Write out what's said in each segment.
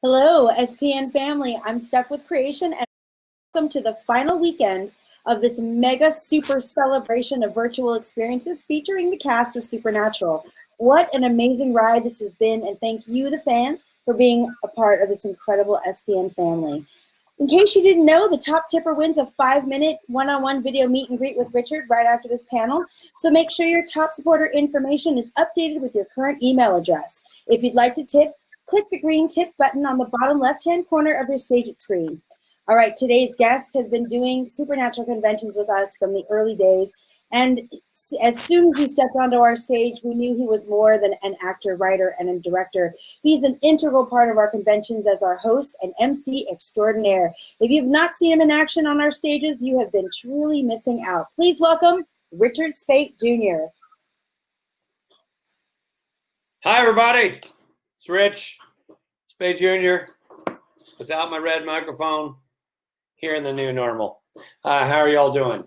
Hello, SPN family. I'm Steph with Creation, and welcome to the final weekend of this mega super celebration of virtual experiences featuring the cast of Supernatural. What an amazing ride this has been, and thank you, the fans, for being a part of this incredible SPN family. In case you didn't know, the top tipper wins a 5-minute one-on-one video meet and greet with Richard right after this panel. So make sure your top supporter information is updated with your current email address. If you'd like to tip, click the green tip button on the bottom left-hand corner of your Speight screen. All right, today's guest has been doing Supernatural conventions with us from the early days, and as soon as he stepped onto our stage, we knew he was more than an actor, writer, and a director. He's an integral part of our conventions as our host and MC extraordinaire. If you've not seen him in action on our stages, you have been truly missing out. Please welcome Richard Speight Jr. Hi, everybody. It's Rich Speight Jr. without my red microphone here in the new normal. How are y'all doing?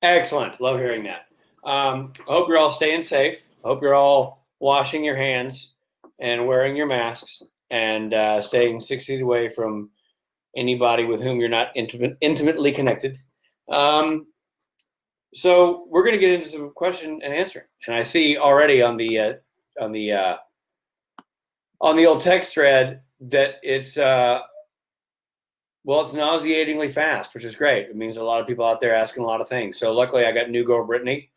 Excellent. Love hearing that. I hope you're all staying safe. I hope you're all washing your hands and wearing your masks and staying 6 feet away from anybody with whom you're not intimately connected. So we're going to get into some question and answer. And I see already on the old text thread that it's it's nauseatingly fast, which is great. It means a lot of people out there asking a lot of things. So luckily I got new girl Brittany,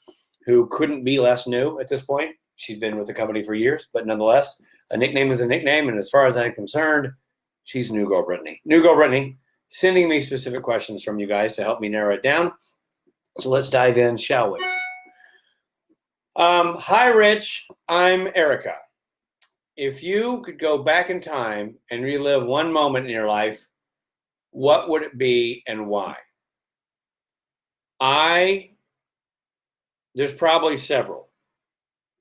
who couldn't be less new at this point. She's been with the company for years, but nonetheless, a nickname is a nickname. And as far as I'm concerned, she's new girl Brittany. New girl Brittany, sending me specific questions from you guys to help me narrow it down. So let's dive in, shall we? Hi, Rich. I'm Erica. If you could go back in time and relive one moment in your life, what would it be and why? There's probably several,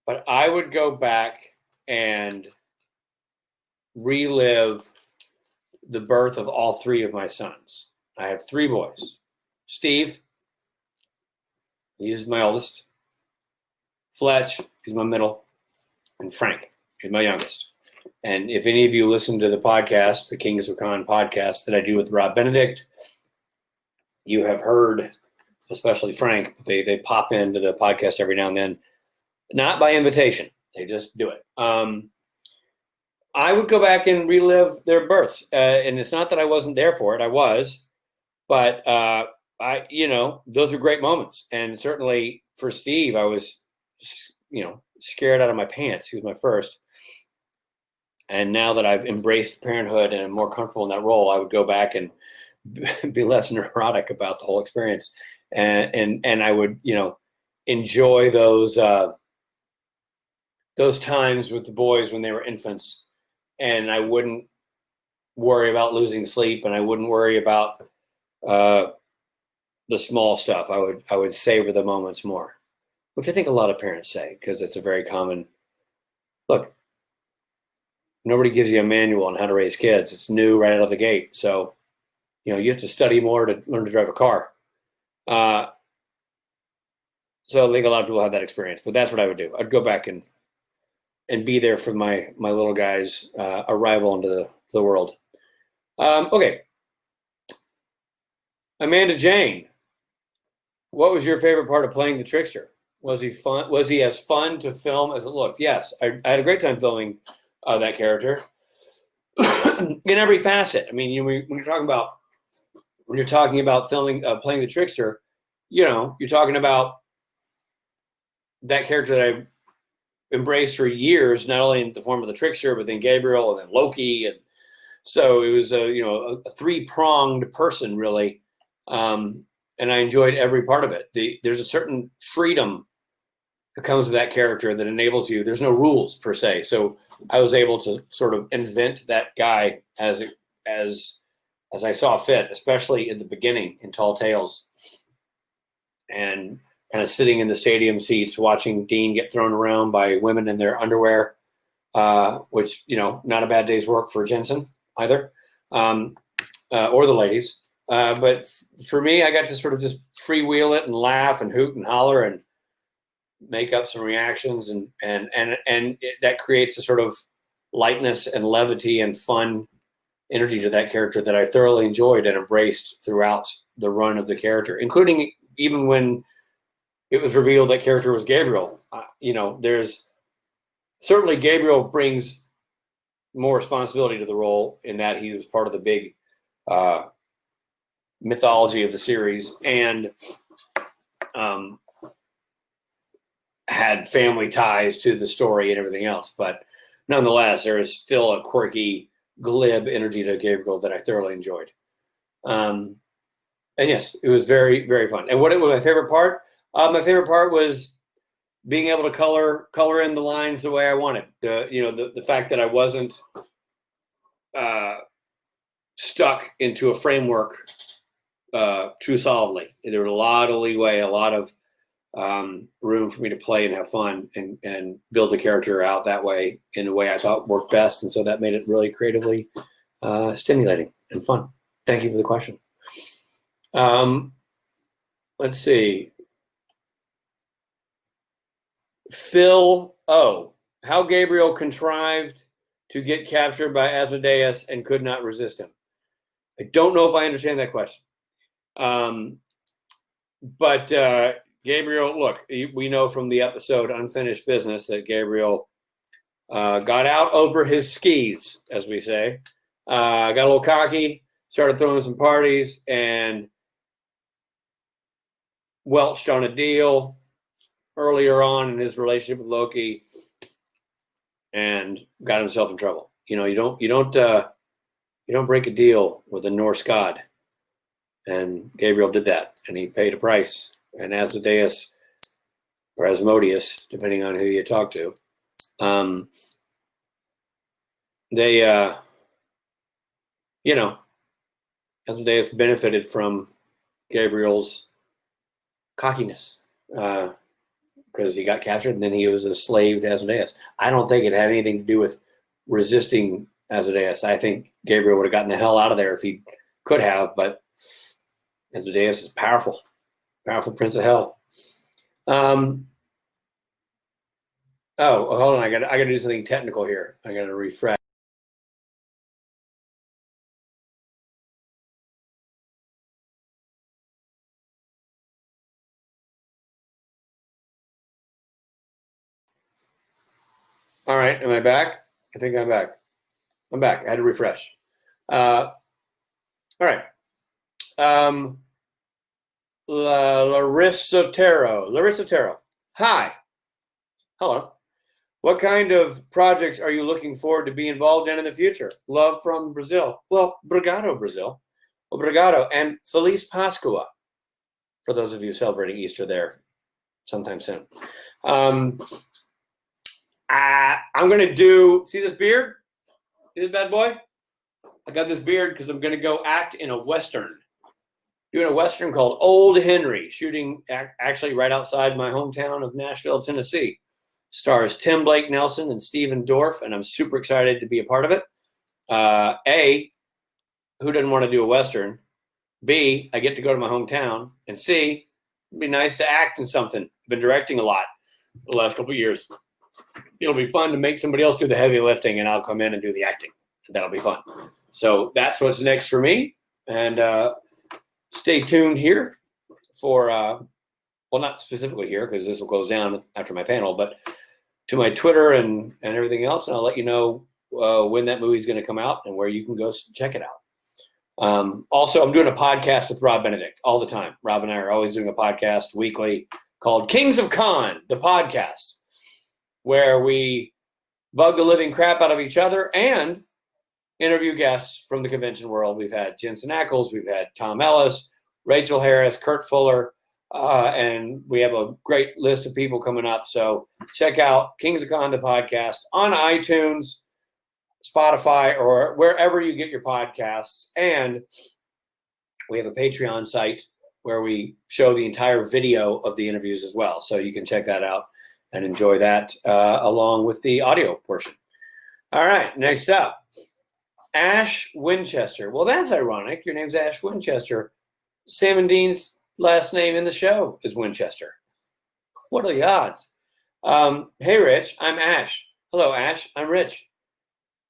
but I would go back and relive the birth of all three of my sons. I have three boys. Steve, he's my oldest. Fletch, he's my middle. And Frank, he's my youngest. And if any of you listen to the podcast, the Kings of Con podcast that I do with Rob Benedict, you have heard, especially Frank, they pop into the podcast every now and then, not by invitation. They just do it. I would go back and relive their births. And it's not that I wasn't there for it. I was. But, those are great moments. And certainly for Steve, I was, scared out of my pants. He was my first. And now that I've embraced parenthood and I'm more comfortable in that role, I would go back and be less neurotic about the whole experience. And I would, enjoy those times with the boys when they were infants. And I wouldn't worry about losing sleep, and I wouldn't worry about the small stuff. I would savor the moments more, which I think a lot of parents say, because it's a very common look. Nobody gives you a manual on how to raise kids. It's new right out of the gate. So, you have to study more to learn to drive a car. So I think a lot of people have that experience, but that's what I would do. I'd go back and be there for my little guy's arrival into the world. Okay. Amanda Jane, what was your favorite part of playing the trickster? Was he fun? Was he as fun to film as it looked? Yes, I had a great time filming that character in every facet. I mean, when you're talking about filming, playing the trickster, you're talking about that character that I embraced for years, not only in the form of the trickster, but then Gabriel and then Loki. And so it was a three-pronged person, really. And I enjoyed every part of it. There's a certain freedom that comes with that character that enables you. There's no rules per se. So I was able to sort of invent that guy as I saw fit, especially in the beginning in Tall Tales, and kind of sitting in the stadium seats watching Dean get thrown around by women in their underwear, which, not a bad day's work for Jensen either, or the ladies. But for me, I got to sort of just freewheel it and laugh and hoot and holler and make up some reactions, and that creates a sort of lightness and levity and fun energy to that character that I thoroughly enjoyed and embraced throughout the run of the character, including even when it was revealed that character was Gabriel. There's certainly Gabriel brings more responsibility to the role in that he was part of the big mythology of the series and had family ties to the story and everything else. But nonetheless, there is still a quirky, glib energy to Gabriel that I thoroughly enjoyed. And yes, it was very, very fun. And what was my favorite part? My favorite part was being able to color in the lines the way I wanted. The fact that I wasn't stuck into a framework too solidly. There was a lot of leeway, a lot of room for me to play and have fun and build the character out that way in a way I thought worked best. And so that made it really creatively stimulating and fun. Thank you for the question. Let's see. Phil O. How Gabriel contrived to get captured by Asmodeus and could not resist him. I don't know if I understand that question. But Gabriel, look, we know from the episode Unfinished Business that Gabriel got out over his skis, as we say, got a little cocky, started throwing some parties, and welched on a deal earlier on in his relationship with Loki, and got himself in trouble. You don't break a deal with a Norse god, and Gabriel did that, and he paid a price. And Asmodeus, or Asmodeus, depending on who you talk to, Asmodeus benefited from Gabriel's cockiness because he got captured and then he was a slave to Asmodeus. I don't think it had anything to do with resisting Asmodeus. I think Gabriel would have gotten the hell out of there if he could have, but Asmodeus is powerful prince of hell. Oh, hold on. I got to do something technical here. I got to refresh. All right. Am I back? I think I'm back. I'm back. I had to refresh. All right. Larissa Taro. Hi. Hello. What kind of projects are you looking forward to be involved in the future? Love from Brazil. Well, obrigado, Brazil. Obrigado. And Feliz Pascua for those of you celebrating Easter there sometime soon. I'm going to see this beard? See this bad boy? I got this beard because I'm going to go act in a Western. Doing a Western called Old Henry, shooting actually right outside my hometown of Nashville, Tennessee. Stars Tim Blake Nelson and Stephen Dorff, and I'm super excited to be a part of it. A, who doesn't want to do a Western? B, I get to go to my hometown. And C, it'd be nice to act in something. I've been directing a lot the last couple of years. It'll be fun to make somebody else do the heavy lifting, and I'll come in and do the acting. That'll be fun. So that's what's next for me. And stay tuned here for, well, not specifically here because this will close down after my panel, but to my Twitter and everything else. And I'll let you know when that movie is going to come out and where you can go check it out. Also, I'm doing a podcast with Rob Benedict all the time. Rob and I are always doing a podcast weekly called Kings of Con, the podcast, where we bug the living crap out of each other and interview guests from the convention world. We've had Jensen Ackles, we've had Tom Ellis, Rachel Harris, Kurt Fuller, and we have a great list of people coming up. So check out Kings of Con, the podcast, on iTunes, Spotify, or wherever you get your podcasts. And we have a Patreon site where we show the entire video of the interviews as well. So you can check that out and enjoy that along with the audio portion. All right, next up. Ash Winchester. Well, that's ironic. Your name's Ash Winchester. Sam and Dean's last name in the show is Winchester. What are the odds? Hey, Rich. I'm Ash. Hello, Ash. I'm Rich.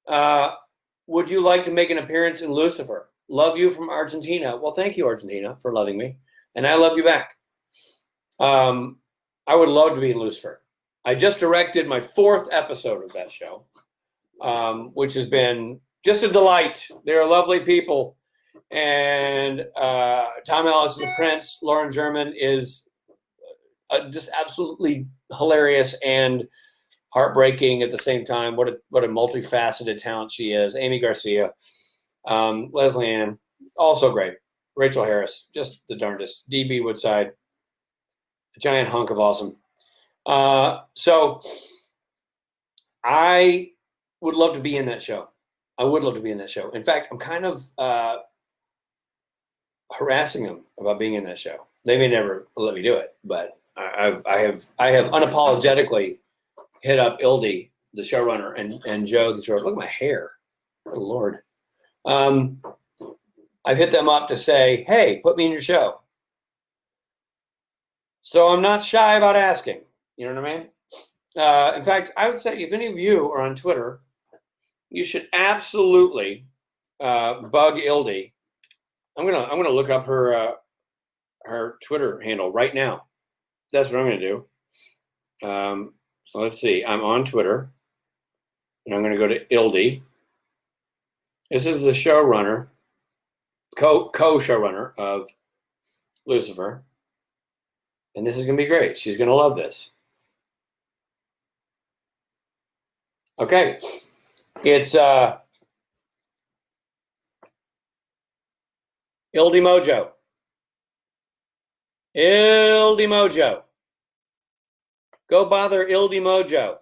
Would you like to make an appearance in Lucifer? Love you from Argentina. Well, thank you, Argentina, for loving me. And I love you back. I would love to be in Lucifer. I just directed my 4th episode of that show, which has been just a delight. They're lovely people. And Tom Ellis is the prince. Lauren German is just absolutely hilarious and heartbreaking at the same time. What a multifaceted talent she is. Amy Garcia, Leslie Ann, also great. Rachel Harris, just the darndest. DB Woodside, a giant hunk of awesome. So I would love to be in that show. I would love to be in that show. In fact, I'm kind of harassing them about being in that show. They may never let me do it, but I have unapologetically hit up Ildy, the showrunner, and Joe, the showrunner. Look at my hair. Good Lord. I've hit them up to say, hey, put me in your show. So I'm not shy about asking. You know what I mean? In fact, I would say if any of you are on Twitter, you should absolutely bug Ildy. I'm gonna look up her Twitter handle right now. That's what I'm gonna do. So let's see. I'm on Twitter, and I'm gonna go to Ildy. This is the showrunner, co-showrunner of Lucifer, and this is gonna be great. She's gonna love this. Okay, it's Ildy Mojo. Ildy Mojo. Go bother Ildy Mojo.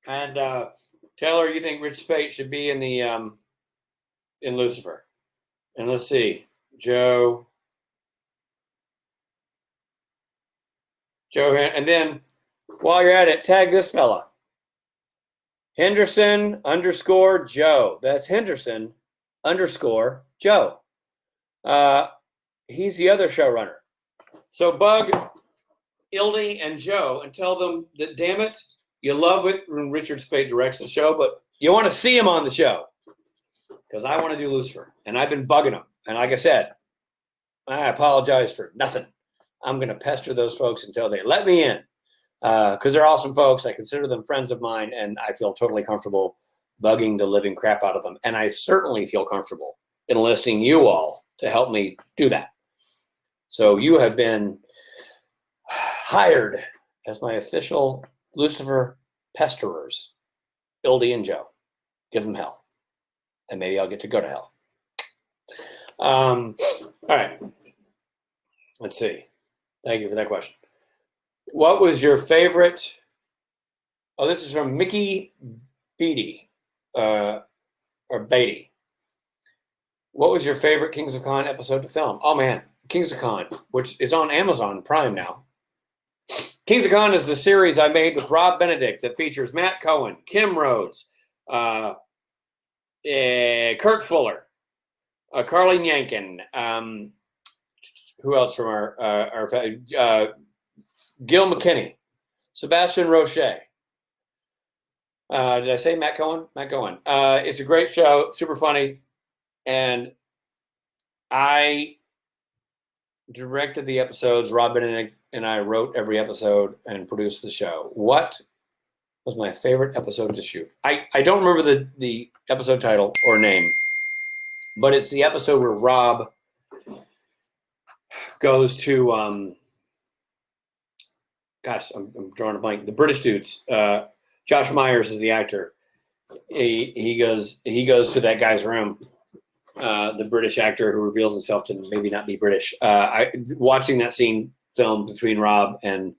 And tell her you think Rich Speight should be in the in Lucifer. And let's see, Joe, and then while you're at it, tag this fella, Henderson_Joe. That's Henderson_Joe. He's the other showrunner. So bug Ildy and Joe and tell them that, damn it, you love it when Richard Speight directs the show, but you want to see him on the show. Because I want to do Lucifer, and I've been bugging them. And like I said, I apologize for nothing. I'm going to pester those folks until they let me in, because they're awesome folks. I consider them friends of mine, and I feel totally comfortable bugging the living crap out of them. And I certainly feel comfortable enlisting you all to help me do that. So you have been hired as my official Lucifer pesterers, Ildy and Joe. Give them hell. And maybe I'll get to go to hell. All right. Let's see. Thank you for that question. What was your favorite? Oh, this is from Mickey Beatty, or Beatty. What was your favorite Kings of Con episode to film? Oh, man. Kings of Con, which is on Amazon Prime now. Kings of Con is the series I made with Rob Benedict that features Matt Cohen, Kim Rhodes, Kurt Fuller, Carlene Yankin, who else from our Gil McKinney, Sebastian Roche. Did I say Matt Cohen? Matt Cohen. It's a great show, super funny, and I directed the episodes. Rob Benedict and I wrote every episode and produced the show. What was my favorite episode to shoot? I don't remember the episode title or name, but it's the episode where Rob goes to gosh, I'm drawing a blank. The British dudes. Josh Myers is the actor. He goes to that guy's room. The British actor who reveals himself to maybe not be British. Watching that scene filmed between Rob and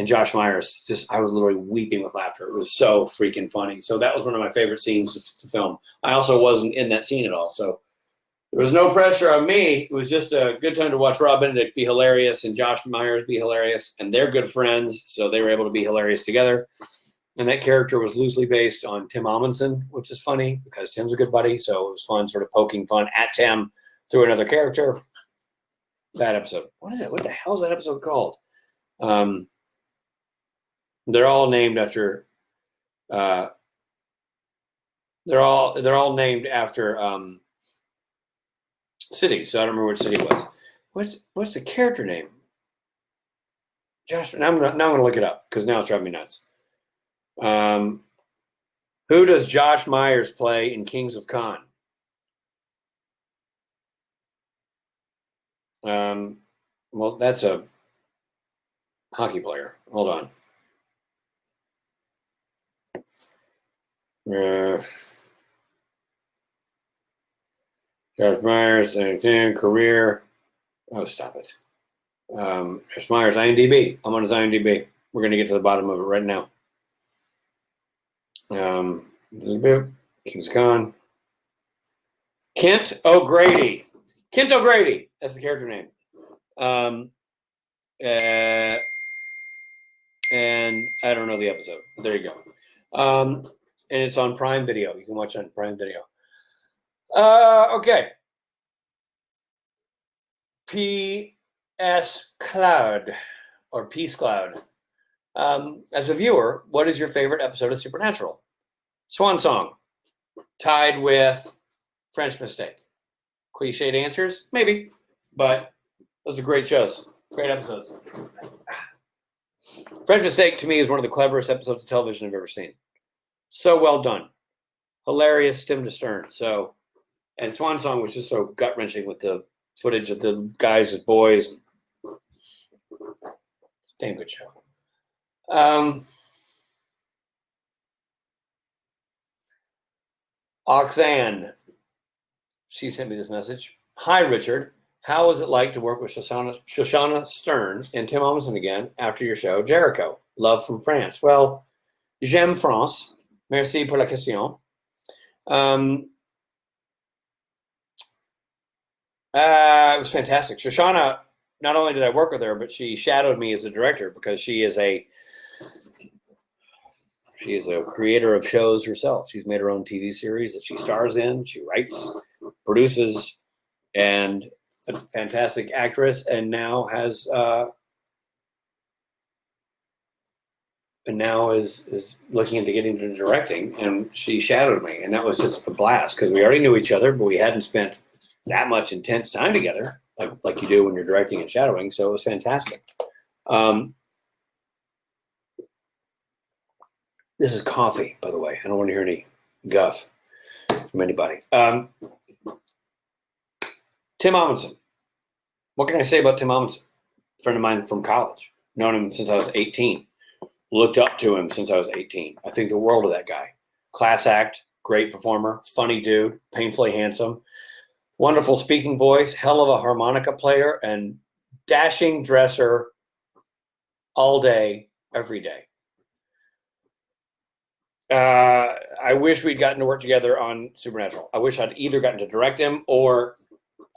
Josh Myers, I was literally weeping with laughter. It was so freaking funny. So that was one of my favorite scenes to film. I also wasn't in that scene at all, so there was no pressure on me. It was just a good time to watch Rob Benedict be hilarious and Josh Myers be hilarious, and they're good friends, so they were able to be hilarious together. And that character was loosely based on Tim Amundsen, which is funny because Tim's a good buddy, so it was fun sort of poking fun at Tim through another character. That episode. What is it? What the hell is that episode called? They're all named after They're all named after cities. So I don't remember which city it was. What's the character name? Josh. Now I'm gonna look it up because now it's driving me nuts. Who does Josh Myers play in Kings of Con? Well, that's a hockey player. Hold on. Josh Myers, career. Oh, stop it. Josh Myers, IMDb. I'm on his IMDb. We're going to get to the bottom of it right now. King's Con. Kent O'Grady. Kent O'Grady. That's the character name. And I don't know the episode. But there you go. And it's on Prime Video. You can watch it on Prime Video. Okay. P.S. Cloud or Peace Cloud. As a viewer, what is your favorite episode of Supernatural? Swan Song, tied with French Mistake. Cliched answers? Maybe, but those are great shows, great episodes. French Mistake to me is one of the cleverest episodes of television I've ever seen. So well done, hilarious, stem to stern. So, and Swan Song was just so gut wrenching with the footage of the guys as boys. Damn good show. Oxanne, she sent me this message. Hi, Richard. How was it like to work with Shoshana Stern and Tim Omundson again after your show, Jericho? Love from France. Well, j'aime France. Merci pour la question. It was fantastic. Shoshana, not only did I work with her, but she shadowed me as a director because she is a creator of shows herself. She's made her own TV series that she stars in. She writes, produces, and a fantastic actress, and now has is looking into getting into directing. And she shadowed me, and that was just a blast because we already knew each other, but we hadn't spent that much intense time together like you do when you're directing and shadowing. So it was fantastic. This is coffee, by the way. I don't want to hear any guff from anybody. Tim Omundson. What can I say about Tim Omundson? A friend of mine from college. Known him since I was 18. Looked up to him since I was 18. I think the world of that guy. Class act, great performer, funny dude, painfully handsome, wonderful speaking voice, hell of a harmonica player, and dashing dresser all day, every day. I wish we'd gotten to work together on Supernatural. I wish I'd either gotten to direct him or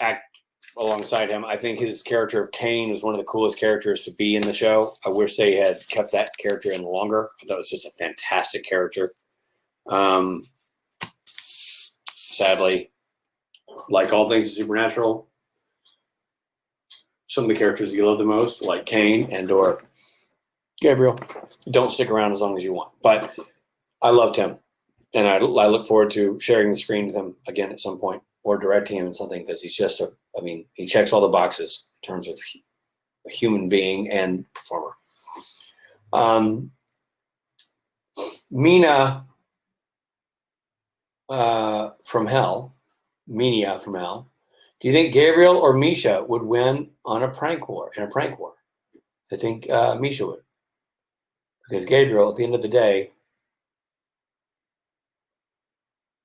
act alongside him. I think his character of Kane is one of the coolest characters to be in the show. I wish they had kept that character in longer. I thought it was just a fantastic character. Sadly, like all things Supernatural, some of the characters you love the most, like Kane and or Gabriel, don't stick around as long as you want. But I loved him, and I look forward to sharing the screen with him again at some point, or directing him in something, because he's just he checks all the boxes in terms of a human being and performer. Mina from Hell, Minia from Hell. Do you think Gabriel or Misha would win in a prank war? I think Misha would, because Gabriel, at the end of the day,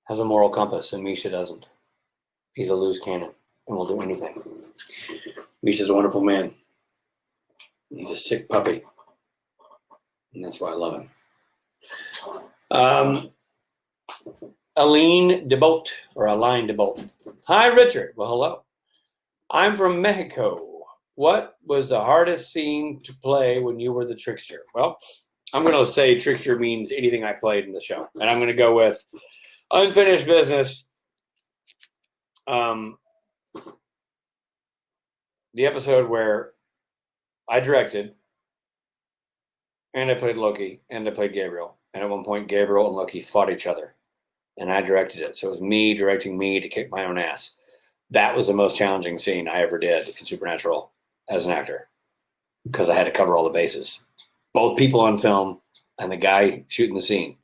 has a moral compass, and Misha doesn't. He's a loose cannon and will do anything. Misha's a wonderful man. He's a sick puppy, and that's why I love him. Aline DeBolt. Hi, Richard. Well, hello. I'm from Mexico. What was the hardest scene to play when you were the trickster? Well, I'm going to say trickster means anything I played in the show, and I'm going to go with Unfinished Business. The episode where I directed, and I played Loki, and I played Gabriel. And at one point, Gabriel and Loki fought each other. and I directed it. So it was me directing me to kick my own ass. That was the most challenging scene I ever did in Supernatural as an actor, because I had to cover all the bases. Both people on film and the guy shooting the scene.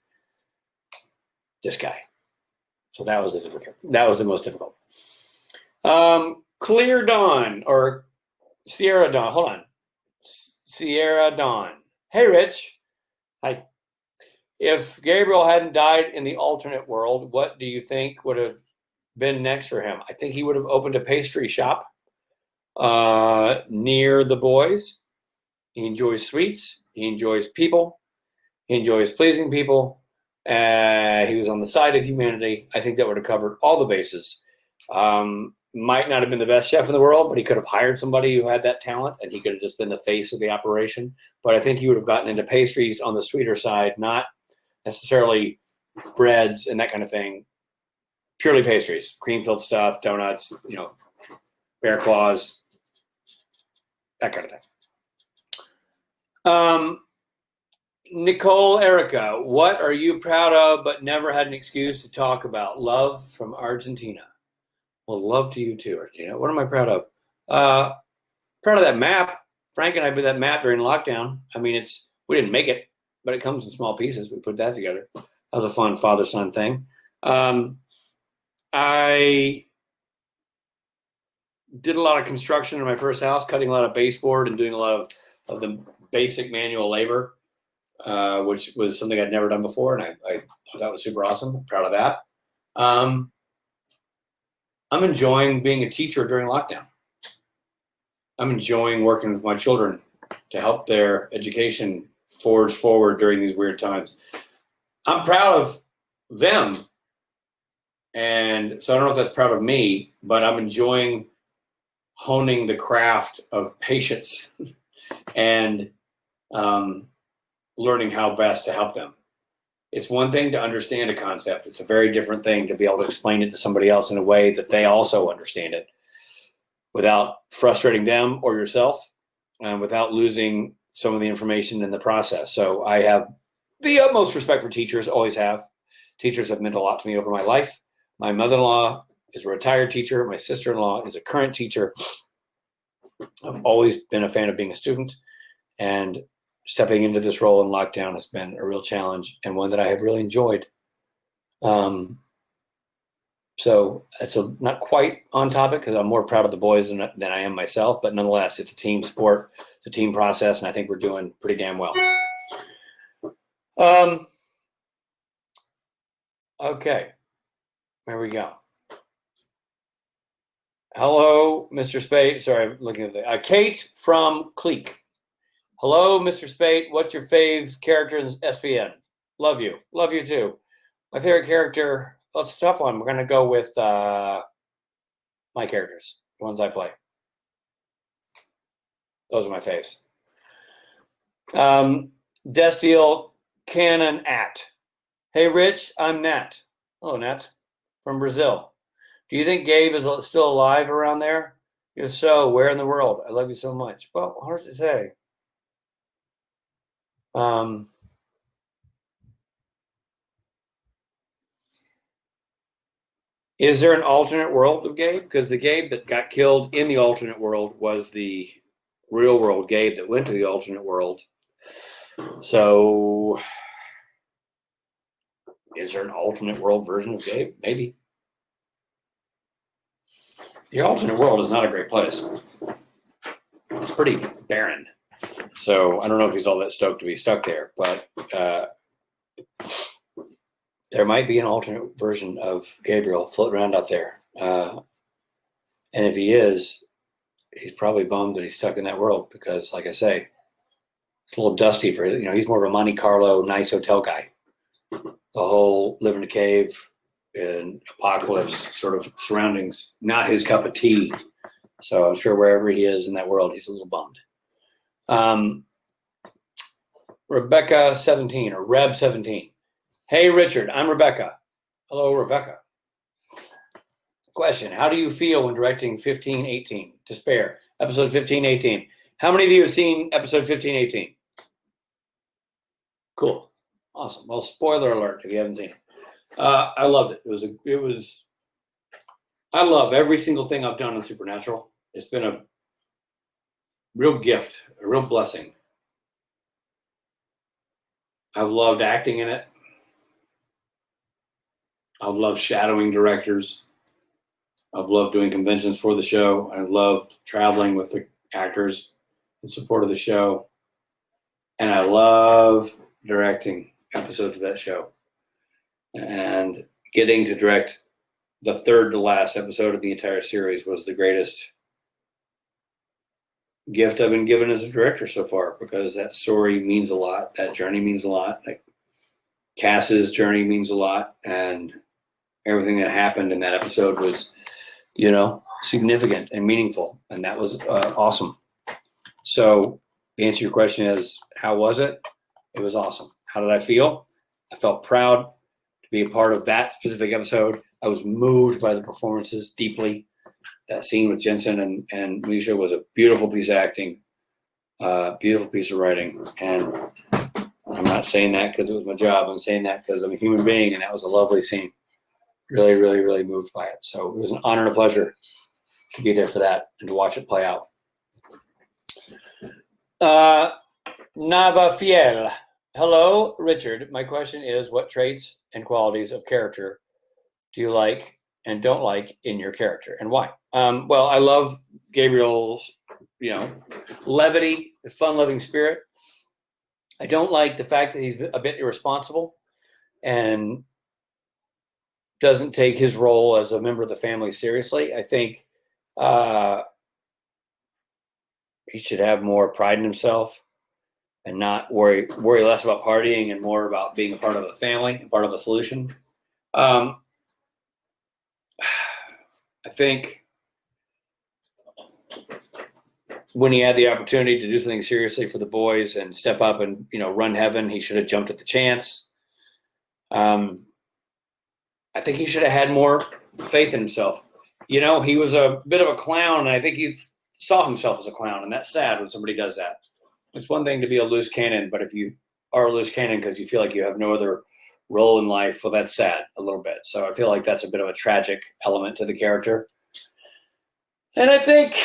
This guy. So that was the most difficult. Clear Dawn or Sierra Dawn. Hold on. Sierra Dawn. Hey, Rich. Hi. If Gabriel hadn't died in the alternate world, what do you think would have been next for him? I think he would have opened a pastry shop near the boys. He enjoys sweets. He enjoys people. He enjoys pleasing people. He was on the side of humanity. I think that would have covered all the bases. Might not have been the best chef in the world, but he could have hired somebody who had that talent, and he could have just been the face of the operation. But I think he would have gotten into pastries on the sweeter side, not necessarily breads and that kind of thing. Purely pastries, cream-filled stuff, donuts, bear claws, that kind of thing. Nicole Erica, what are you proud of but never had an excuse to talk about? Love from Argentina. Well, love to you too, Argentina. What am I proud of? Proud of that map. Frank and I did that map during lockdown. I mean, we didn't make it, but it comes in small pieces. We put that together. That was a fun father-son thing. I did a lot of construction in my first house, cutting a lot of baseboard and doing a lot of the basic manual labor, which was something I'd never done before, and I thought that was super awesome. I'm proud of that. I'm enjoying being a teacher during lockdown. I'm enjoying working with my children to help their education forge forward during these weird times. I'm proud of them. And so I don't know if that's proud of me, but I'm enjoying honing the craft of patience and learning how best to help them. It's one thing to understand a concept. It's a very different thing to be able to explain it to somebody else in a way that they also understand it without frustrating them or yourself, and without losing some of the information in the process. So I have the utmost respect for teachers, always have. Teachers have meant a lot to me over my life. My mother-in-law is a retired teacher. My sister-in-law is a current teacher. I've always been a fan of being a student, and stepping into this role in lockdown has been a real challenge, and one that I have really enjoyed. So it's not quite on topic, because I'm more proud of the boys than I am myself, but nonetheless, it's a team sport, it's a team process, and I think we're doing pretty damn well. Okay, there we go. Hello, Mr. Speight. Sorry, I'm looking at the Kate from Cleek. Hello, Mr. Speight. What's your fave character in SPN? Love you. Love you too. My favorite character, well, it's a tough one. We're going to go with my characters, the ones I play. Those are my faves. Destiel Cannon at. Hey, Rich, I'm Nat. Hello, Nat, from Brazil. Do you think Gabe is still alive around there? If so, where in the world? I love you so much. Well, hard to say. Is there an alternate world of Gabe? Because the Gabe that got killed in the alternate world was the real world Gabe that went to the alternate world. So, is there an alternate world version of Gabe? Maybe. The alternate world is not a great place. It's pretty barren. So I don't know if he's all that stoked to be stuck there, but there might be an alternate version of Gabriel floating around out there. And if he is, he's probably bummed that he's stuck in that world, because, like I say, it's a little dusty for, he's more of a Monte Carlo nice hotel guy. The whole live in a cave and apocalypse sort of surroundings, not his cup of tea. So I'm sure wherever he is in that world, he's a little bummed. Rebecca 17 or Reb 17. Hey, Richard, I'm Rebecca. Hello, Rebecca. Question: how do you feel when directing 1518? Despair, episode 1518. How many of you have seen episode 1518? Cool. Awesome. Well, spoiler alert if you haven't seen it. I loved it. I love every single thing I've done on Supernatural. It's been a real gift, a real blessing. I've loved acting in it. I've loved shadowing directors. I've loved doing conventions for the show. I loved traveling with the actors in support of the show. And I love directing episodes of that show. And getting to direct the third to last episode of the entire series was the greatest gift I've been given as a director so far, because that story means a lot. That journey means a lot. Like Cass's journey means a lot. And everything that happened in that episode was, significant and meaningful. And that was awesome. So the answer to your question is, how was it? It was awesome. How did I feel? I felt proud to be a part of that specific episode. I was moved by the performances deeply. That scene with Jensen and Misha was a beautiful piece of acting, beautiful piece of writing. And I'm not saying that because it was my job. I'm saying that because I'm a human being, and that was a lovely scene. Really, really, really moved by it. So it was an honor and a pleasure to be there for that and to watch it play out. Nava Fiel. Hello, Richard. My question is, what traits and qualities of character do you like and don't like in your character, and why? Well, I love Gabriel's, levity, fun-loving spirit. I don't like the fact that he's a bit irresponsible and doesn't take his role as a member of the family seriously. I think he should have more pride in himself and not worry less about partying and more about being a part of a family, a part of a solution. I think when he had the opportunity to do something seriously for the boys and step up and, run heaven, he should have jumped at the chance. I think he should have had more faith in himself. He was a bit of a clown, and I think he saw himself as a clown, and that's sad when somebody does that. It's one thing to be a loose cannon, but if you are a loose cannon because you feel like you have no other role in life, well, that's sad a little bit. So I feel like that's a bit of a tragic element to the character. And I think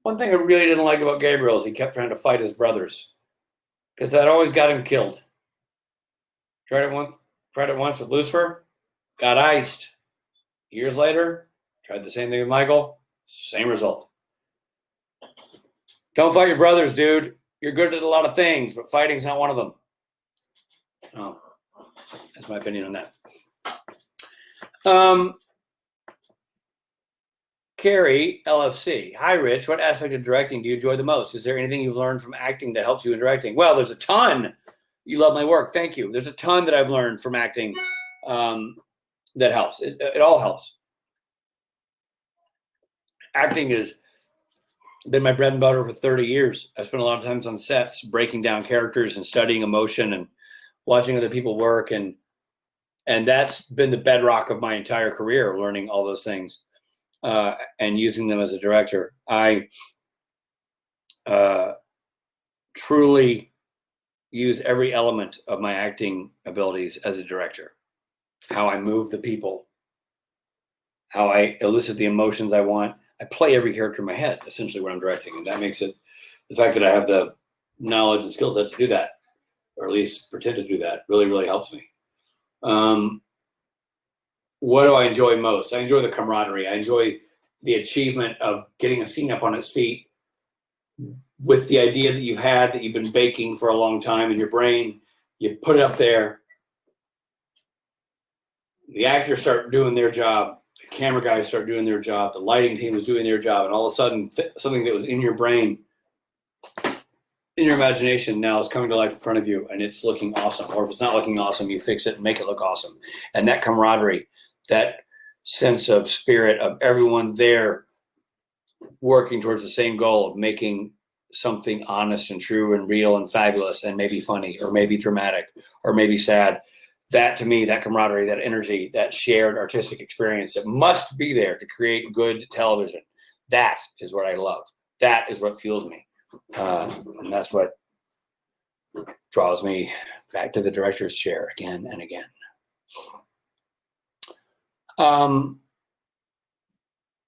one thing I really didn't like about Gabriel is he kept trying to fight his brothers, because that always got him killed. Tried it once with Lucifer, got iced. Years later, tried the same thing with Michael, same result. Don't fight your brothers, dude. You're good at a lot of things, but fighting's not one of them. Oh, that's my opinion on that. Carrie, LFC. Hi, Rich. What aspect of directing do you enjoy the most? Is there anything you've learned from acting that helps you in directing? Well, there's a ton. You love my work. Thank you. There's a ton that I've learned from acting that helps. It all helps. Acting has been my bread and butter for 30 years. I've spent a lot of times on sets breaking down characters and studying emotion and watching other people work. And that's been the bedrock of my entire career, learning all those things and using them as a director. I truly use every element of my acting abilities as a director. How I move the people, how I elicit the emotions I want. I play every character in my head, essentially, when I'm directing. And that makes it, the fact that I have the knowledge and skill set to do that, or at least pretend to do that, really, really helps me. What do I enjoy most? I enjoy the camaraderie. I enjoy the achievement of getting a scene up on its feet with the idea that you've been baking for a long time in your brain. You put it up there. The actors start doing their job. The camera guys start doing their job. The lighting team is doing their job. And all of a sudden, something that was in your brain, in your imagination, now is coming to life in front of you, and it's looking awesome. Or if it's not looking awesome, you fix it and make it look awesome. And that camaraderie, that sense of spirit of everyone there working towards the same goal of making something honest and true and real and fabulous and maybe funny or maybe dramatic or maybe sad. That, to me, that camaraderie, that energy, that shared artistic experience that must be there to create good television, that is what I love. That is what fuels me. And that's what draws me back to the director's chair again and again.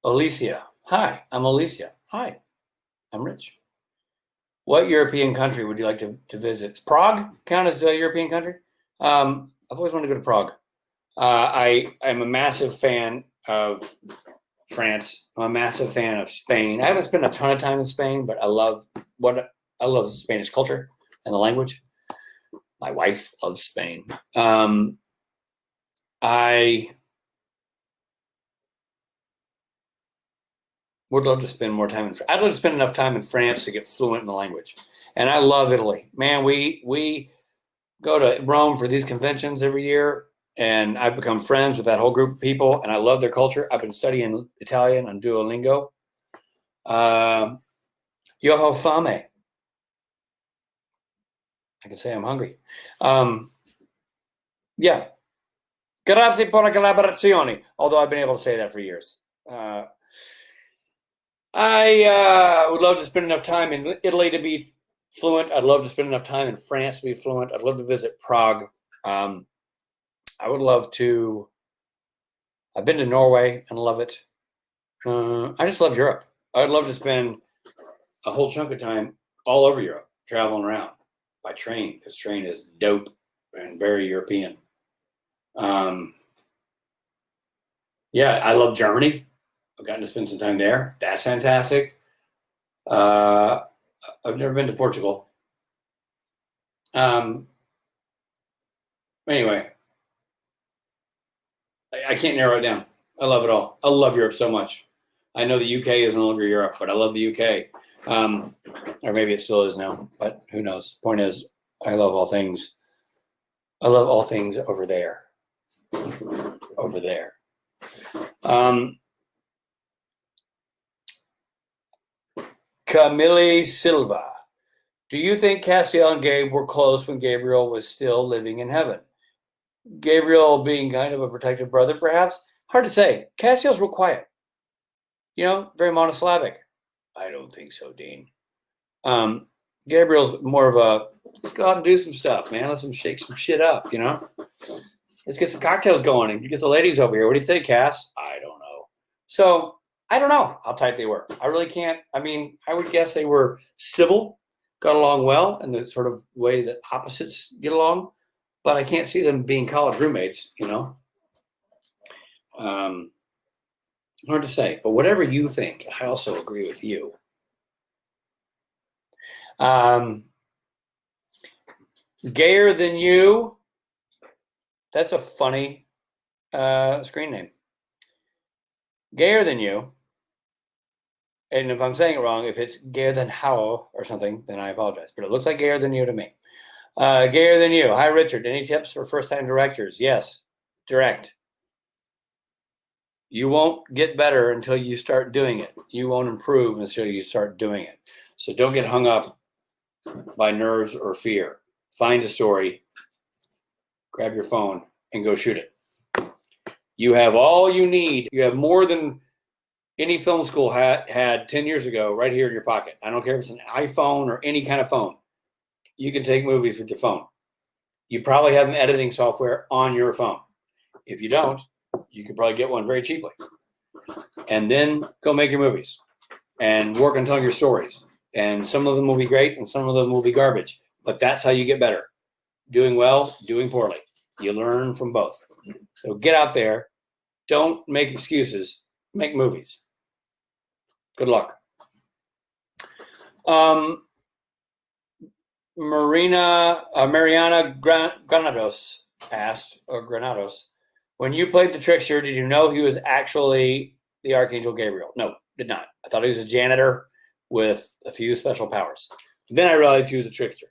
Alicia. Hi, I'm Alicia. Hi, I'm Rich. What European country would you like to visit? Prague count as a European country? I've always wanted to go to Prague. I'm a massive fan of France. I'm a massive fan of Spain. I haven't spent a ton of time in Spain, but I love the Spanish culture and the language. My wife loves Spain. I would love to spend more time I'd love to spend enough time in France to get fluent in the language. And I love Italy. Man, we go to Rome for these conventions every year, and I've become friends with that whole group of people, and I love their culture. I've been studying Italian on Duolingo. Yo ho fame. I can say I'm hungry. Yeah. Grazie per la collaborazione. Although I've been able to say that for years. I would love to spend enough time in Italy to be fluent. I'd love to spend enough time in France to be fluent. I'd love to visit Prague. I would love to. I've been to Norway and love it. I just love Europe. I'd love to spend a whole chunk of time all over Europe, traveling around by train, because train is dope and very European. Yeah, I love Germany. I've gotten to spend some time there. That's fantastic. I've never been to Portugal. Anyway, I can't narrow it down. I love it all. I love Europe so much. I know the UK is no longer Europe, but I love the UK. Or maybe it still is now, but who knows? Point is, I love all things. I love all things over there. Over there. Camille Silva. Do you think Castiel and Gabe were close when Gabriel was still living in heaven? Gabriel being kind of a protective brother, perhaps? Hard to say. Castiel's real quiet. You know, very monosyllabic. I don't think so, Dean. Gabriel's more of a, let's go out and do some stuff, man. Let's shake some shit up, you know? Let's get some cocktails going and get the ladies over here. What do you think, Cass? I don't know. So, I don't know how tight they were. I really can't. I mean, I would guess they were civil, got along well in the sort of way that opposites get along, but I can't see them being college roommates, you know? Hard to say, but whatever you think, I also agree with you. Gayer Than You. That's a funny screen name. Gayer Than You. And if I'm saying it wrong, if it's Gayer Than How or something, then I apologize. But it looks like Gayer Than You to me. Gayer Than You. Hi, Richard. Any tips for first-time directors? Yes. Direct. You won't get better until you start doing it. You won't improve until you start doing it. So don't get hung up by nerves or fear. Find a story, grab your phone, and go shoot it. You have all you need. You have more than any film school had 10 years ago right here in your pocket. I don't care if it's an iPhone or any kind of phone. You can take movies with your phone. You probably have an editing software on your phone. If you don't, you could probably get one very cheaply. And then go make your movies and work on telling your stories. And some of them will be great and some of them will be garbage. But that's how you get better. Doing well, doing poorly. You learn from both. So get out there. Don't make excuses. Make movies. Good luck. Mariana Granados asked, or Granados, when you played the trickster, did you know he was actually the Archangel Gabriel? No, did not. I thought he was a janitor with a few special powers. Then I realized he was a trickster.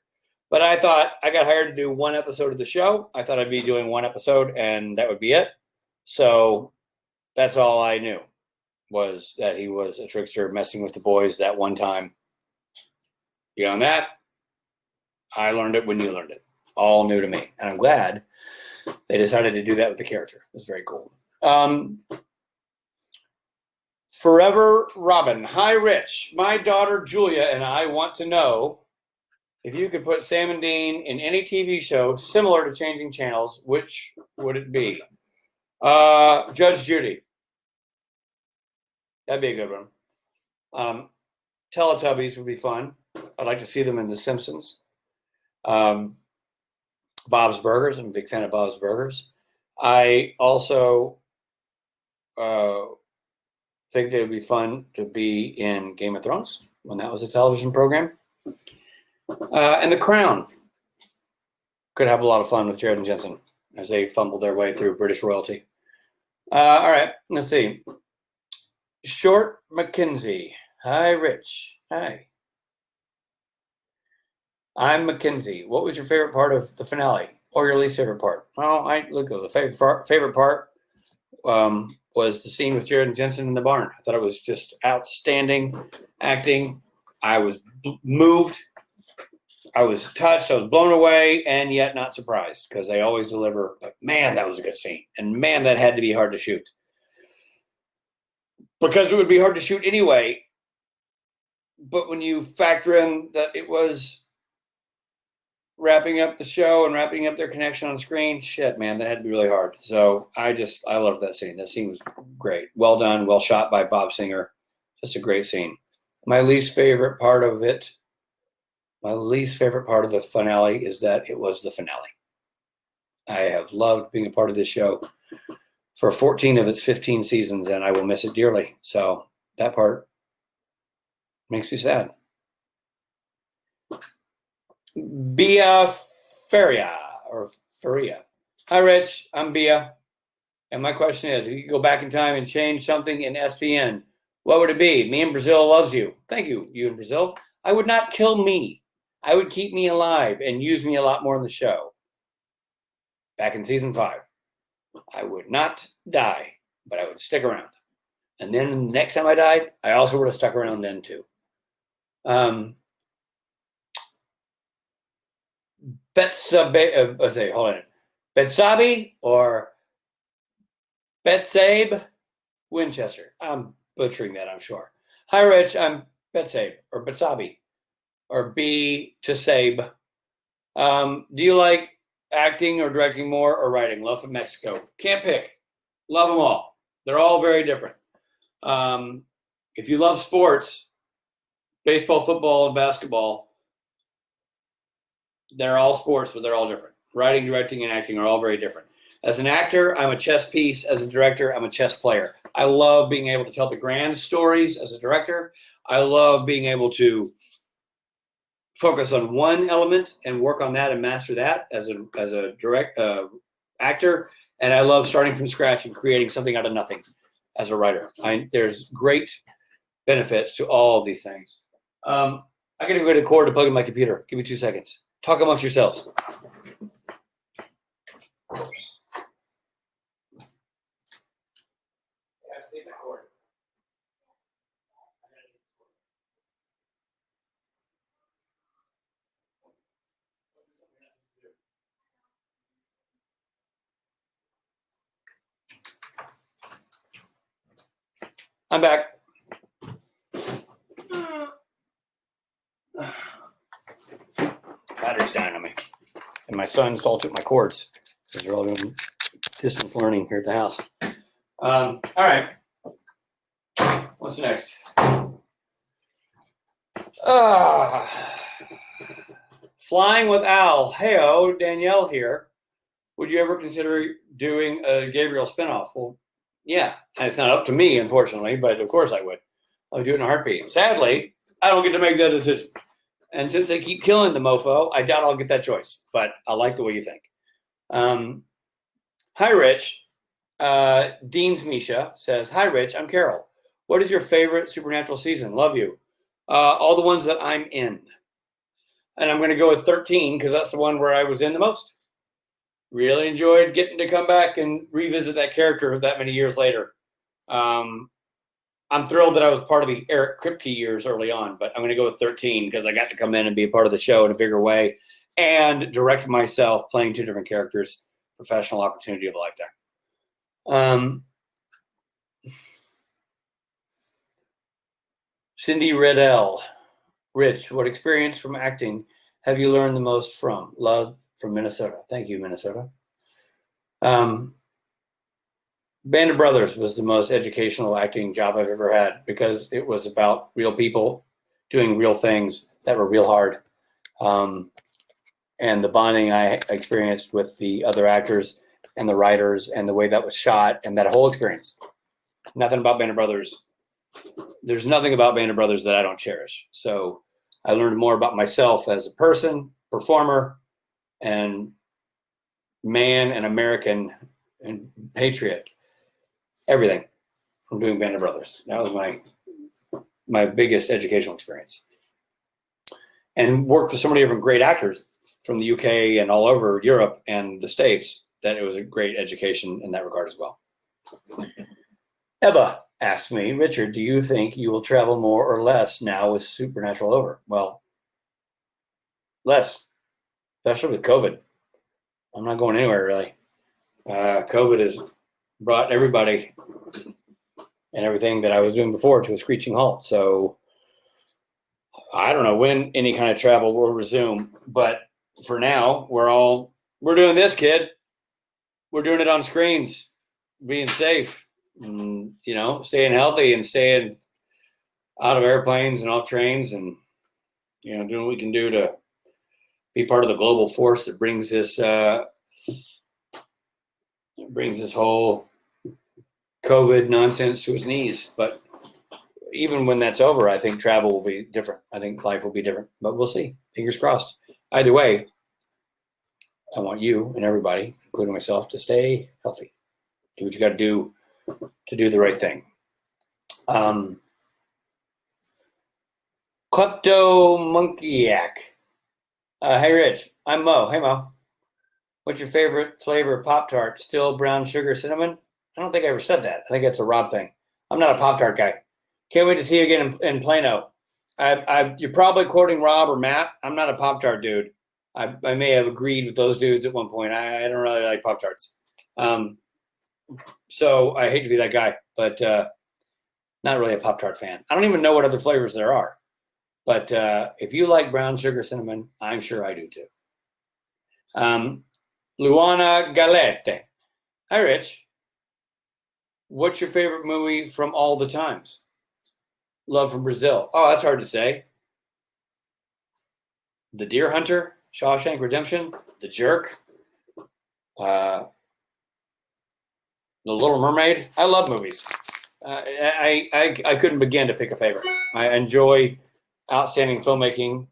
But I thought I got hired to do one episode of the show. I thought I'd be doing one episode and that would be it. So that's all I knew, was that he was a trickster messing with the boys that one time. Beyond that, I learned it when you learned it. All new to me. And I'm glad they decided to do that with the character. It was very cool. Forever Robin. Hi, Rich. My daughter Julia and I want to know If you could put Sam and Dean in any TV show similar to Changing Channels, which would it be? Judge Judy. That'd be a good one. Teletubbies would be fun. I'd like to see them in The Simpsons. Bob's Burgers. I'm a big fan of Bob's Burgers. I also think it would be fun to be in Game of Thrones when that was a television program. And The Crown. Could have a lot of fun with Jared and Jensen as they fumbled their way through British royalty. All right, let's see. Short McKinsey. Hi, Rich. Hi. I'm Mackenzie. What was your favorite part of the finale, or your least favorite part? Oh, the favorite part was the scene with Jared and Jensen in the barn. I thought it was just outstanding acting. I was moved. I was touched. I was blown away, and yet not surprised because they always deliver. But man, that was a good scene, and man, that had to be hard to shoot because it would be hard to shoot anyway. But when you factor in that it was wrapping up the show and wrapping up their connection on screen, shit, man, that had to be really hard. So I loved that scene. That scene was great. Well done, well shot by Bob Singer. Just a great scene. My least favorite part of the finale is that it was the finale. I have loved being a part of this show for 14 of its 15 seasons, and I will miss it dearly. So that part makes me sad. Bia Faria. Hi, Rich. I'm Bia. And my question is, if you could go back in time and change something in SPN, what would it be? Me in Brazil loves you. Thank you, you in Brazil. I would not kill me. I would keep me alive and use me a lot more in the show. Back in season 5. I would not die, but I would stick around. And then the next time I died, I also would have stuck around then too. Betsabe or Betsabe Winchester. I'm butchering that, I'm sure. Hi, Rich. I'm Betsabe or Betsabe or B to Sabe. Do you like acting or directing more or writing? Love from Mexico. Can't pick. Love them all. They're all very different. If you love sports, baseball, football, and basketball, they're all sports, but they're all different. Writing, directing, and acting are all very different. As an actor, I'm a chess piece. As a director, I'm a chess player. I love being able to tell the grand stories as a director. I love being able to focus on one element and work on that and master that as a direct actor. And I love starting from scratch and creating something out of nothing as a writer. There's great benefits to all of these things. I gotta go to the cord to plug in my computer. Give me 2 seconds. Talk amongst yourselves. I'm back. Battery's dying on me. And my sons all took my cords because they're all doing distance learning here at the house. All right. What's next? Flying with Al. Heyo, Danielle here. Would you ever consider doing a Gabriel spinoff? Well, yeah. And it's not up to me, unfortunately, but of course I would. I would do it in a heartbeat. Sadly, I don't get to make that decision. And since they keep killing the mofo, I doubt I'll get that choice. But I like the way you think. Hi, Rich. Dean's Misha says, hi, Rich. I'm Carol. What is your favorite Supernatural season? Love you. All the ones that I'm in. And I'm going to go with 13 because that's the one where I was in the most. Really enjoyed getting to come back and revisit that character that many years later. I'm thrilled that I was part of the Eric Kripke years early on, but I'm going to go with 13 because I got to come in and be a part of the show in a bigger way and direct myself playing 2 different characters. Professional opportunity of a lifetime. Cindy Riddell. Rich, what experience from acting have you learned the most from? Love from Minnesota. Thank you, Minnesota. Band of Brothers was the most educational acting job I've ever had because it was about real people doing real things that were real hard. And the bonding I experienced with the other actors and the writers and the way that was shot and that whole experience. Nothing about Band of Brothers. There's nothing about Band of Brothers that I don't cherish. So I learned more about myself as a person, performer, and man and American and patriot. Everything from doing Band of Brothers. That was my biggest educational experience. And worked with so many different great actors from the UK and all over Europe and the States that it was a great education in that regard as well. Ebba asked me, Richard, do you think you will travel more or less now with Supernatural over? Well, less, especially with COVID. I'm not going anywhere really. COVID has brought everybody and everything that I was doing before to a screeching halt. So I don't know when any kind of travel will resume, but for now, we're doing this, kid. We're doing it on screens, being safe, and, staying healthy and staying out of airplanes and off trains and, doing what we can do to be part of the global force that brings this whole COVID nonsense to its knees. But even when that's over, I think travel will be different. I think life will be different, but we'll see. Fingers crossed. Either way, I want you and everybody, including myself, to stay healthy. Do what you got to do the right thing. Kleptomoniac. Hey, Rich. I'm Mo. Hey, Mo. What's your favorite flavor of Pop-Tart? Still brown sugar cinnamon? I don't think I ever said that. I think that's a Rob thing. I'm not a Pop-Tart guy. Can't wait to see you again in Plano. You're probably quoting Rob or Matt. I'm not a Pop-Tart dude. I may have agreed with those dudes at one point. I don't really like Pop-Tarts. So I hate to be that guy, but not really a Pop-Tart fan. I don't even know what other flavors there are. But if you like brown sugar cinnamon, I'm sure I do too. Luana Galete. Hi, Rich. What's your favorite movie from all the times? Love from Brazil. Oh, that's hard to say. The Deer Hunter, Shawshank Redemption, The Jerk, The Little Mermaid. I love movies. I couldn't begin to pick a favorite. I enjoy outstanding filmmaking.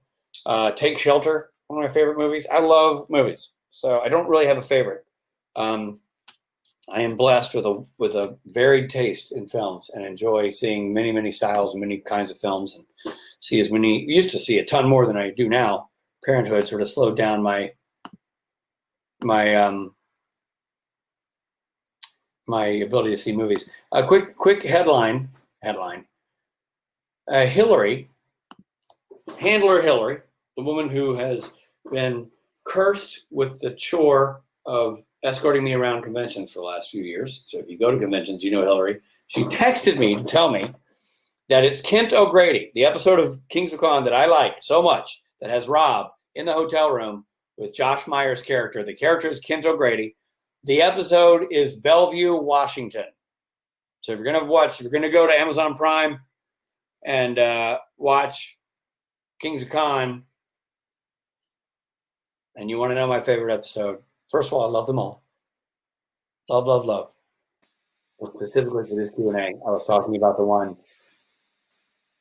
Take Shelter, one of my favorite movies. I love movies, so I don't really have a favorite. I am blessed with a varied taste in films and enjoy seeing many, many styles and many kinds of films and see as many. Used to see a ton more than I do now. Parenthood sort of slowed down my ability to see movies. A quick headline. Hillary, Handler Hillary, the woman who has been cursed with the chore of escorting me around conventions for the last few years. So if you go to conventions, you know Hillary. She texted me to tell me that it's Kent O'Grady, the episode of Kings of Con that I like so much, that has Rob in the hotel room with Josh Meyer's character. The character is Kent O'Grady. The episode is Bellevue, Washington. So if you're going to go to Amazon Prime and watch Kings of Con, and you want to know my favorite episode, first of all, I love them all. Love, love, love. Well, specifically for this Q&A, I was talking about the one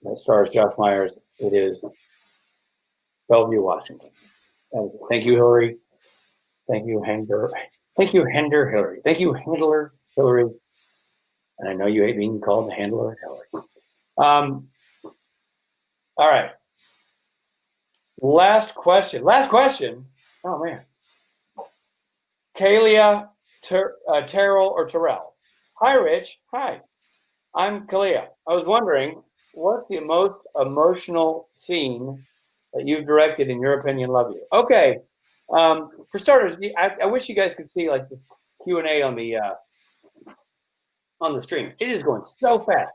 that stars Josh Myers. It is Bellevue, Washington. Thank you, Hillary. Thank you, Hender. Thank you, Hender Hillary. Thank you, Handler Hillary. And I know you hate being called Handler Hillary. All right. Last question. Oh, man. Kalia Terrell or Terrell. Hi, Rich. Hi. I'm Kalia. I was wondering, what's the most emotional scene that you've directed, in your opinion? Love you. Okay. For starters, I wish you guys could see like this Q&A on the stream. It is going so fast,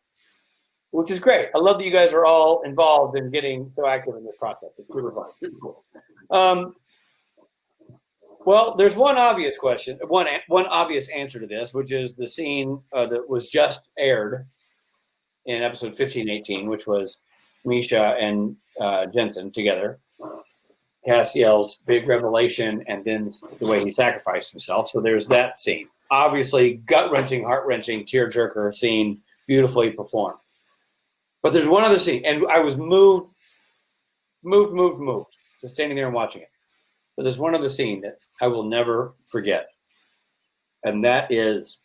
which is great. I love that you guys are all involved in getting so active in this process. It's super fun. Super cool. Well, there's one obvious question, one obvious answer to this, which is the scene that was just aired in episode 15-18, which was Misha and Jensen together. Castiel's big revelation, and then the way he sacrificed himself. So there's that scene. Obviously, gut-wrenching, heart-wrenching, tear-jerker scene, beautifully performed. But there's one other scene, and I was moved, just standing there and watching it. But there's one other scene that I will never forget, and that is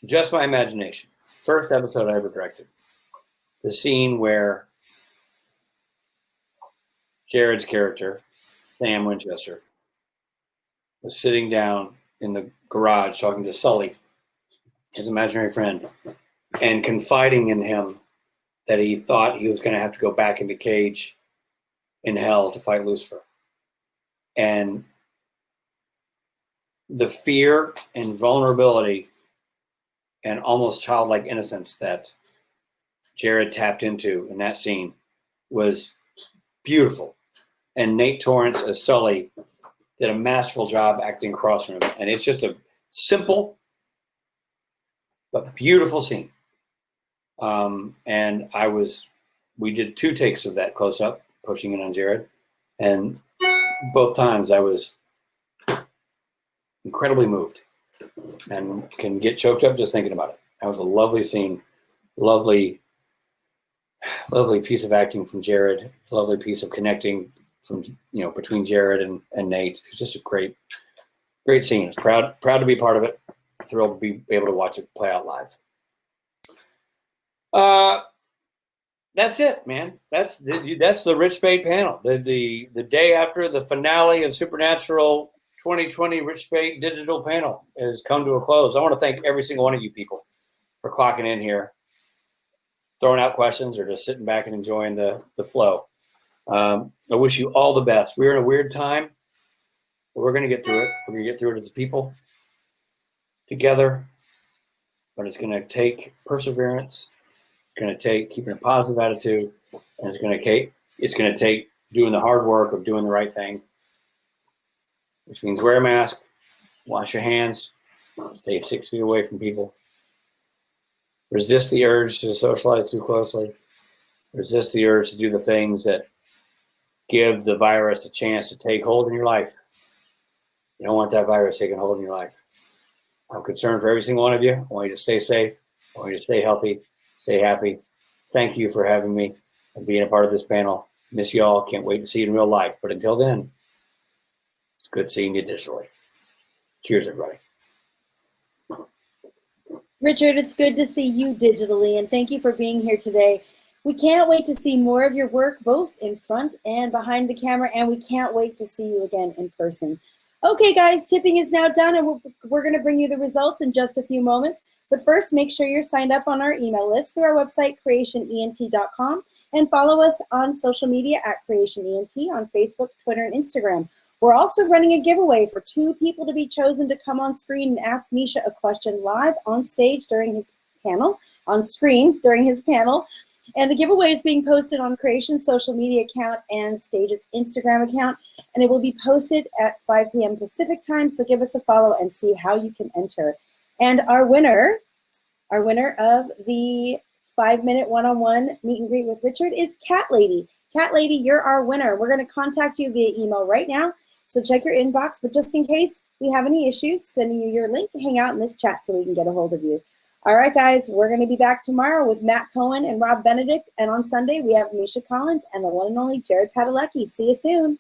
just my imagination. First episode I ever directed. The scene where Jared's character, Sam Winchester, was sitting down in the garage talking to Sully, his imaginary friend, and confiding in him that he thought he was going to have to go back in the cage in hell to fight Lucifer. And the fear and vulnerability and almost childlike innocence that Jared tapped into in that scene was beautiful. And Nate Torrance as Sully did a masterful job acting across from him. And it's just a simple but beautiful scene. And we did 2 takes of that close up, pushing in on Jared. And both times I was incredibly moved and can get choked up just thinking about it. That was a lovely scene, lovely piece of acting from Jared, lovely piece of connecting from, between Jared and Nate. It's just a great scene. I was proud to be part of it. Thrilled to be able to watch it play out live. That's it, man. That's the Rich Speight panel. The day after the finale of Supernatural 2020 Rich Speight digital panel has come to a close. I want to thank every single one of you people for clocking in here, throwing out questions, or just sitting back and enjoying the flow. I wish you all the best. We're in a weird time, but we're going to get through it. We're going to get through it as people together, but it's going to take perseverance. It's going to take keeping a positive attitude, and it's going to take doing the hard work of doing the right thing, which means wear a mask, wash your hands, stay 6 feet away from people, resist the urge to socialize too closely, resist the urge to do the things that give the virus a chance to take hold in your life. You don't want that virus taking hold in your life. I'm concerned for every single one of you. I want you to stay safe. I want you to stay healthy, stay happy. Thank you for having me and being a part of this panel. Miss y'all. Can't wait to see you in real life. But until then, it's good seeing you digitally. Cheers, everybody. Richard, it's good to see you digitally, and thank you for being here today. We can't wait to see more of your work, both in front and behind the camera, and we can't wait to see you again in person. Okay, guys, tipping is now done, and we're going to bring you the results in just a few moments. But first, make sure you're signed up on our email list through our website, creationent.com, and follow us on social media at creationent on Facebook, Twitter, and Instagram. We're also running a giveaway for 2 people to be chosen to come on screen and ask Misha a question live on stage during his panel, on screen during his panel. And the giveaway is being posted on Creation's social media account and Stageit's Instagram account, and it will be posted at 5 p.m. Pacific time, so give us a follow and see how you can enter. And our winner of the 5-minute one-on-one meet and greet with Richard is Cat Lady. Cat Lady, you're our winner. We're going to contact you via email right now, so check your inbox, but just in case we have any issues, sending you your link to hang out in this chat so we can get a hold of you. All right, guys, we're going to be back tomorrow with Matt Cohen and Rob Benedict. And on Sunday, we have Misha Collins and the one and only Jared Padalecki. See you soon.